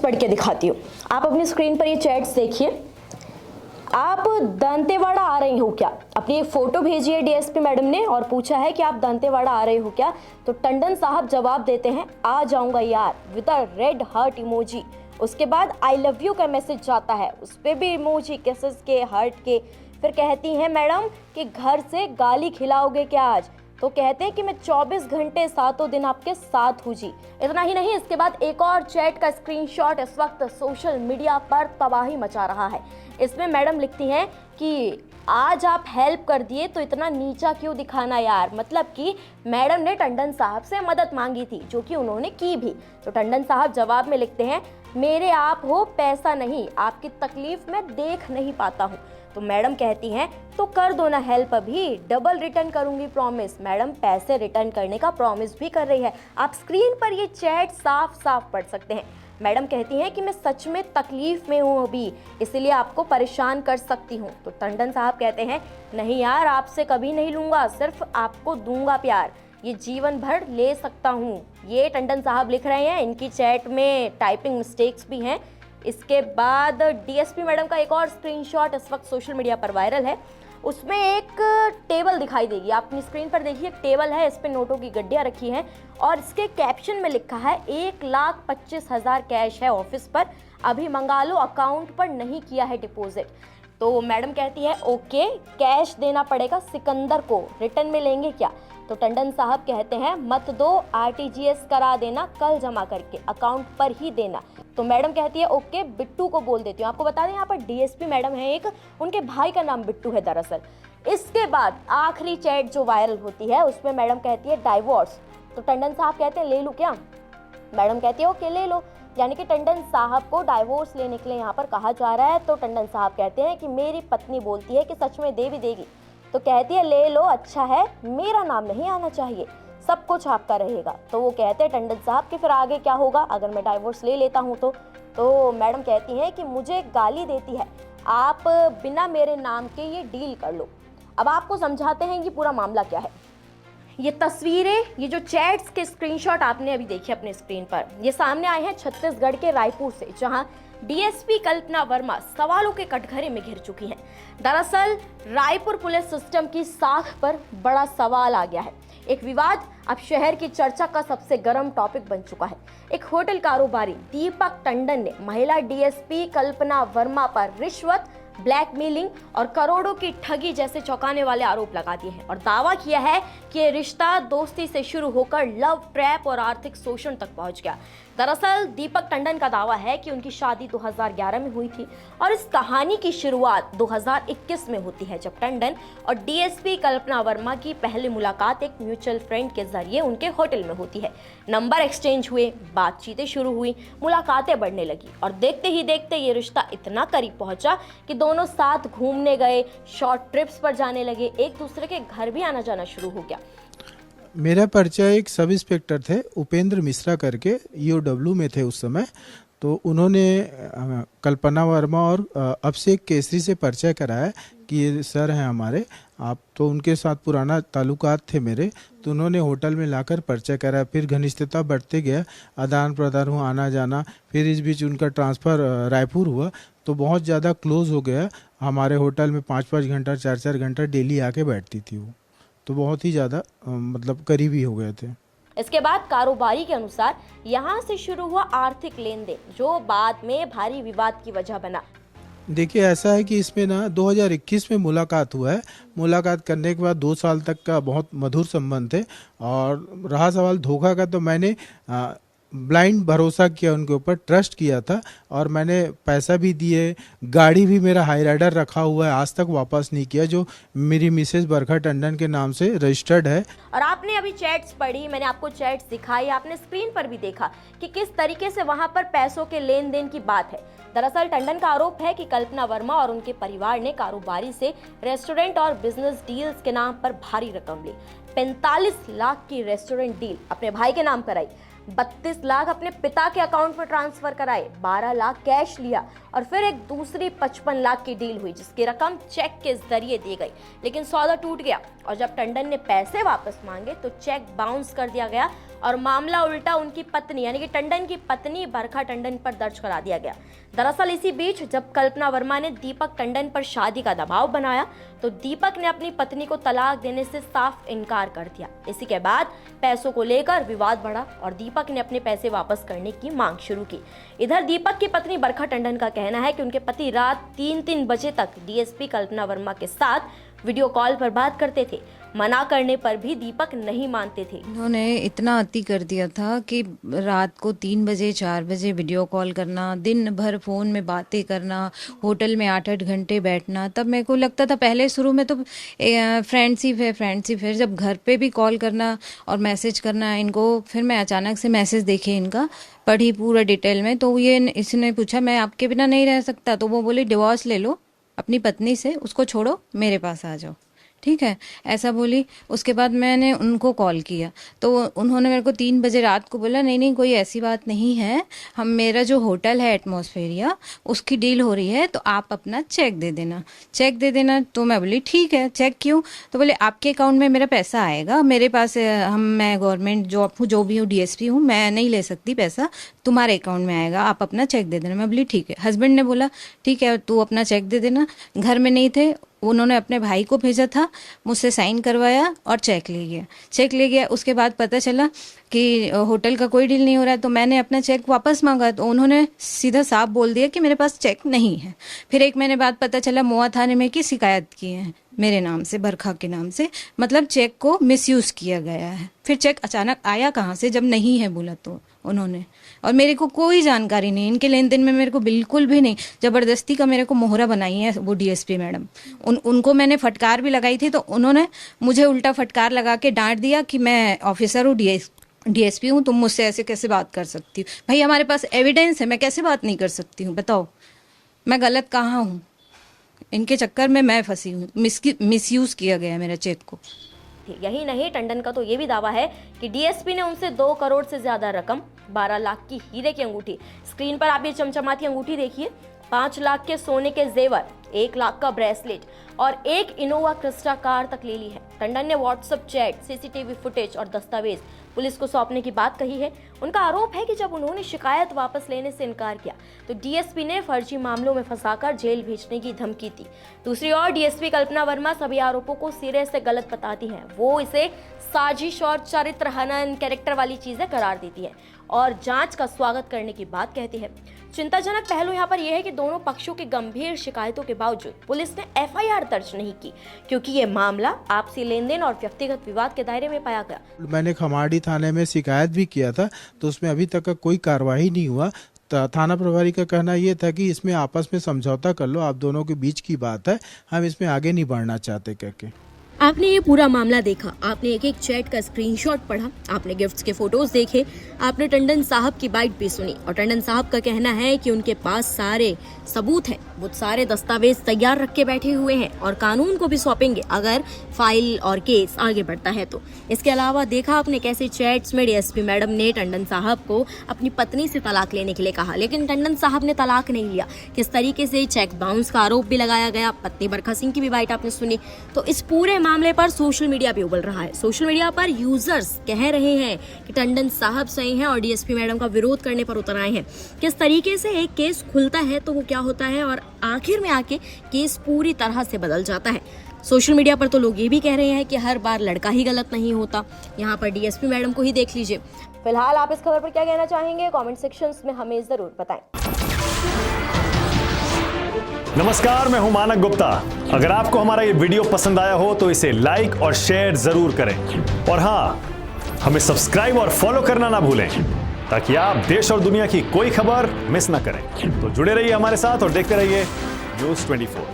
पढ़ के दिखाती हूँ। आप अपनी स्क्रीन पर ये चैट्स देखिए। आप दंतेवाड़ा आ रही हो क्या? अपनी एक फोटो भेजी है डीएसपी मैडम ने और पूछा है कि आप दंतेवाड़ा आ रहे हो क्या? तो टंडन साहब जवाब देते हैं, आ जाऊंगा यार, with a red heart emoji. उसके बाद आई लव यू का मैसेज जाता है, उस पर भी इमोजी, किसेस के, हार्ट के। फिर कहती हैं मैडम कि घर से गाली खिलाओगे क्या आज? तो कहते हैं कि मैं 24 घंटे सातों दिन आपके साथ हूँ जी। इतना ही नहीं, इसके बाद एक और चैट का स्क्रीनशॉट इस वक्त सोशल मीडिया पर तबाही मचा रहा है। इसमें मैडम लिखती हैं कि आज आप हेल्प कर दिए तो इतना नीचा क्यों दिखाना यार। मतलब कि मैडम ने टंडन साहब से मदद मांगी थी, जो कि उन्होंने की भी। तो टंडन साहब जवाब में लिखते हैं, मेरे आप हो पैसा नहीं, आपकी तकलीफ मैं देख नहीं पाता हूँ। तो मैडम कहती हैं तो कर दो ना हेल्प, अभी डबल रिटर्न करूंगी प्रॉमिस। मैडम पैसे रिटर्न करने का प्रॉमिस भी कर रही है। आप स्क्रीन पर ये चैट साफ साफ पढ़ सकते हैं। मैडम कहती हैं कि मैं सच में तकलीफ में हूँ अभी, इसलिए आपको परेशान कर सकती हूँ। तो टंडन साहब कहते हैं, नहीं यार, आपसे कभी नहीं लूंगा, सिर्फ आपको दूंगा प्यार, ये जीवन भर ले सकता हूँ। ये टंडन साहब लिख रहे हैं, इनकी चैट में टाइपिंग मिस्टेक्स भी हैं। इसके बाद डीएसपी मैडम का एक और स्क्रीनशॉट इस वक्त सोशल मीडिया पर वायरल है। उसमें एक टेबल दिखाई देगी, आप अपनी स्क्रीन पर देखिए। एक टेबल है, इस पे नोटों की गड्डियां रखी हैं और इसके कैप्शन में लिखा है 1,25,000 कैश है ऑफिस पर, अभी मंगा लो, अकाउंट पर नहीं किया है डिपॉजिट। तो मैडम कहती है ओके, कैश देना पड़ेगा सिकंदर को, रिटर्न में लेंगे क्या? तो टंडन साहब कहते हैं मत दो, आरटीजीएस करा देना, कल जमा करके अकाउंट पर ही देना। तो मैडम कहती है ओके, बिट्टू को बोल देती हूँ। आपको बता दें यहाँ पर डीएसपी मैडम है एक, उनके भाई का नाम बिट्टू है दरअसल। इसके बाद आखिरी चैट जो वायरल होती है उसमें मैडम कहती है डाइवोर्स। तो टंडन साहब कहते हैं ले लूँ क्या? मैडम कहती है ओके ले लो, यानी कि टंडन साहब को डाइवोर्स लेने के लिए यहाँ पर कहा जा रहा है। तो टंडन साहब कहते हैं कि मेरी पत्नी बोलती है कि सच में दे भी देगी। तो कहती है ले लो, अच्छा है, मेरा नाम नहीं आना चाहिए, सब कुछ आपका रहेगा। तो वो कहते हैं टंडन साहब कि फिर आगे क्या होगा अगर मैं डाइवोर्स ले लेता हूँ तो मैडम कहती हैं कि मुझे गाली देती है, आप बिना मेरे नाम के ये डील कर लो। अब आपको समझाते हैं कि पूरा मामला क्या है। ये तस्वीरें, ये जो चैट्स के स्क्रीनशॉट आपने अभी देखे अपने स्क्रीन पर, ये सामने आए हैं छत्तीसगढ़ के रायपुर से, जहां डीएसपी कल्पना वर्मा सवालों के कटघरे में घिर चुकी हैं। दरअसल रायपुर पुलिस सिस्टम की साख पर बड़ा सवाल आ गया है। एक विवाद अब शहर की चर्चा का सबसे गर्म टॉपिक बन चुका है। एक होटल कारोबारी दीपक टंडन ने महिला डीएसपी कल्पना वर्मा पर रिश्वत, ब्लैकमेलिंग और करोड़ों की ठगी जैसे चौंकाने वाले आरोप लगा दिए हैं और दावा किया है कि ये रिश्ता दोस्ती से शुरू होकर लव ट्रैप और आर्थिक शोषण तक पहुंच गया। दरअसल दीपक टंडन का दावा है कि उनकी शादी 2011 में हुई थी और इस कहानी की शुरुआत 2021 में होती है, जब टंडन और डीएसपी कल्पना वर्मा की पहली मुलाकात एक म्यूचुअल फ्रेंड के जरिए उनके होटल में होती है। नंबर एक्सचेंज हुए, बातचीतें शुरू हुई, मुलाकातें बढ़ने लगी और देखते ही देखते ये रिश्ता इतना करीब पहुंचा कि दोनों साथ घूमने गए, शॉर्ट ट्रिप्स पर जाने लगे, एक दूसरे के घर भी आना जाना शुरू हो गया। मेरा परिचय एक सब इंस्पेक्टर थे उपेंद्र मिश्रा करके, ईओडब्ल्यू में थे उस समय। तो उन्होंने कल्पना वर्मा और अभिषेक केसरी से परिचय कराया कि ये सर हैं हमारे, आप तो उनके साथ पुराना ताल्लुकात थे मेरे। तो उन्होंने होटल में लाकर परिचय कराया, फिर घनिष्ठता बढ़ते गया, आदान प्रदान हुआ, आना जाना। फिर इस बीच उनका ट्रांसफ़र रायपुर हुआ तो बहुत ज़्यादा क्लोज हो गया। हमारे होटल में 5-5 घंटा 4-4 घंटा डेली आके बैठती थी वो, तो बहुत ही ज़्यादा मतलब करीबी हो गए थे। इसके बाद कारोबारी के अनुसार यहाँ से शुरू हुआ आर्थिक लेन देन, जो बाद में भारी विवाद की वजह बना। देखिए ऐसा है कि इसमें ना 2021 में मुलाकात हुआ है। मुलाकात करने के बाद 2 साल तक का बहुत मधुर संबंध थे। और रहा सवाल धोखा का, तो मैंने ब्लाइंड भरोसा किया, उनके ऊपर ट्रस्ट किया था और मैंने पैसा भी दिए। गाड़ी भी मेरा हाई राइडर रखा हुआ है, आज तक वापस नहीं किया, जो मेरी मिसेज बरखा टंडन के नाम से रजिस्टर्ड है। और आपने अभी चैट्स पढ़ी, मैंने आपको चैट्स दिखाई, आपने स्क्रीन पर भी देखा कि किस तरीके से वहां पर पैसों के लेन देन की बात है। दरअसल टंडन का आरोप है कि कल्पना वर्मा और उनके परिवार ने कारोबारी से रेस्टोरेंट और बिजनेस डील्स के नाम पर भारी रकम ली। 45 लाख की रेस्टोरेंट डील अपने भाई के नाम कराई, 32 लाख अपने पिता के अकाउंट में ट्रांसफर कराए, 12 लाख कैश लिया और फिर एक दूसरी 55 लाख की डील हुई जिसकी रकम चेक के जरिए दी गई। लेकिन सौदा टूट गया और जब टंडन ने पैसे वापस मांगे तो चेक बाउंस कर दिया गया और मामला उल्टा उनकी पत्नी यानी कि टंडन की पत्नी बरखा टंडन पर दर्ज करा दिया गया। दरअसल इसी बीच जब कल्पना वर्मा ने दीपक टंडन पर शादी का दबाव बनाया तो दीपक ने अपनी पत्नी को तलाक देने से साफ इनकार कर दिया। इसी के बाद पैसों को लेकर विवाद बढ़ा और दीपक ने अपने पैसे वापस करने की मांग शुरू की। इधर दीपक की पत्नी बरखा टंडन का कहना है कि उनके पति रात 3-3 बजे तक डीएसपी कल्पना वर्मा के साथ वीडियो कॉल पर बात करते थे। मना करने पर भी दीपक नहीं मानते थे। उन्होंने इतना अति कर दिया था कि रात को 3 बजे 4 बजे वीडियो कॉल करना, दिन भर फ़ोन में बातें करना, होटल में 8-8 घंटे बैठना। तब मेरे को लगता था पहले शुरू में तो फ्रेंडशिप है, जब घर पे भी कॉल करना और मैसेज करना इनको, फिर मैं अचानक से मैसेज देखे इनका, पढ़ी पूरा डिटेल में, तो ये इसने पूछा मैं आपके बिना नहीं रह सकता, तो वो बोली डिवोर्स ले लो अपनी पत्नी से, उसको छोड़ो मेरे पास आ जाओ, ठीक है, ऐसा बोली। उसके बाद मैंने उनको कॉल किया तो उन्होंने मेरे को 3 बजे रात को बोला नहीं कोई ऐसी बात नहीं है, मेरा जो होटल है एटमॉस्फेरिया उसकी डील हो रही है तो आप अपना चेक दे देना। तो मैं बोली ठीक है, चेक क्यों? तो बोले आपके अकाउंट में मेरा पैसा आएगा, मेरे पास मैं गवर्नमेंट जॉब हूँ, जो भी हूँ, डीएसपी हूँ, मैं नहीं ले सकती पैसा, तुम्हारे अकाउंट में आएगा, आप अपना चेक दे देना। मैं बोली ठीक है। हस्बैंड ने बोला ठीक है तू अपना चेक दे देना। घर में नहीं थे, उन्होंने अपने भाई को भेजा था, मुझसे साइन करवाया और चेक ले गया। उसके बाद पता चला कि होटल का कोई डील नहीं हो रहा है तो मैंने अपना चेक वापस मांगा तो उन्होंने सीधा साफ बोल दिया कि मेरे पास चेक नहीं है। फिर 1 महीने बाद पता चला मोआ थाने में कि शिकायत की है मेरे नाम से, बरखा के नाम से, मतलब चेक को मिसयूज किया गया है। फिर चेक अचानक आया कहाँ से जब नहीं है बोला तो उन्होंने, और मेरे को कोई जानकारी नहीं इनके लेन देन में, मेरे को बिल्कुल भी नहीं। जबरदस्ती का मेरे को मोहरा बनाई है वो डीएसपी मैडम। उनको मैंने फटकार भी लगाई थी तो उन्होंने मुझे उल्टा फटकार लगा के डांट दिया कि मैं ऑफिसर हूँ, डीएसपी हूँ, तुम मुझसे ऐसे कैसे बात कर सकती हो? भाई हमारे पास एविडेंस है, मैं कैसे बात नहीं कर सकती हूँ? बताओ मैं गलत कहाँ हूँ? इनके चक्कर में मैं फंसी हूँ, मिसयूज किया गया मेरा चेक को। यही नहीं, टंडन का तो ये भी दावा है कि डीएसपी ने उनसे 2 करोड़ से ज्यादा रकम, 12 लाख की हीरे की अंगूठी, स्क्रीन पर आप ये चमचमाती अंगूठी देखिए, 5 लाख के सोने के जेवर, 1 लाख का ब्रेसलेट और एक इनोवा क्रिस्टा कार तक ले ली है। टंडन ने व्हाट्सएप चैट, सीसीटीवी फुटेज और दस्तावेज पुलिस को सौंपने की बात कही है। उनका आरोप है कि जब उन्होंने शिकायत वापस लेने से इनकार किया तो डीएसपी ने फर्जी मामलों में फंसाकर जेल भेजने की धमकी दी। दूसरी ओर डीएसपी कल्पना वर्मा सभी आरोपों को सिरे से गलत बताती हैं। वो इसे साजिश और चरित्र हनन, कैरेक्टर वाली चीजें करार देती है और जांच का स्वागत करने की बात कहती है। चिंताजनक पहलू यहाँ पर यह है कि दोनों पक्षों की गंभीर शिकायतों के बावजूद पुलिस ने एफआईआर दर्ज नहीं की क्योंकि ये मामला आपसी लेन देन और व्यक्तिगत विवाद के दायरे में पाया गया। मैंने खमाड़ी थाने में शिकायत भी किया था तो उसमें अभी तक का कोई कार्रवाई नहीं हुआ। थाना प्रभारी का कहना यह था कि इसमें आपस में समझौता कर लो, आप दोनों के बीच की बात है, हम इसमें आगे नहीं बढ़ना चाहते कहके। आपने ये पूरा मामला देखा, आपने एक एक चैट का स्क्रीनशॉट पढ़ा, आपने गिफ्ट्स के फोटोज देखे, आपने टंडन साहब की बाइट भी सुनी और टंडन साहब का कहना है कि उनके पास सारे सबूत हैं, वो सारे दस्तावेज तैयार रख के बैठे हुए हैं और कानून को भी सौंपेंगे अगर फाइल और केस आगे बढ़ता है तो। इसके अलावा देखा आपने कैसे चैट्स में डीएसपी मैडम ने टंडन साहब को अपनी पत्नी से तलाक लेने के लिए कहा, लेकिन टंडन साहब ने तलाक नहीं लिया। किस तरीके से चेक बाउंस का आरोप भी लगाया गया, पत्नी बरखा सिंह की भी बाइट आपने सुनी। तो इस पूरे मामले पर सोशल मीडिया भी उबल रहा है। सोशल मीडिया पर यूजर्स कह रहे हैं कि टंडन साहब सही हैं और डीएसपी मैडम का विरोध करने पर उतर आए हैं। किस तरीके से एक केस खुलता है तो वो क्या होता है और आखिर में आके केस पूरी तरह से बदल जाता है। सोशल मीडिया पर तो लोग ये भी कह रहे हैं कि हर बार लड़का ही गलत नहीं होता। यहाँ पर डीएसपी मैडम को ही देख लीजिए। फिलहाल आप इस खबर पर क्या कहना चाहेंगे? कमेंट सेक्शंस में हमें जरूर बताएं। नमस्कार, मैं हूं मानक गुप्ता। अगर आपको हमारा ये वीडियो पसंद आया हो तो इसे लाइक और शेयर जरूर करें और हाँ, हमें सब्सक्राइब और फॉलो करना ना भूलें ताकि आप देश और दुनिया की कोई खबर मिस ना करें। तो जुड़े रहिए हमारे साथ और देखते रहिए न्यूज़ 24।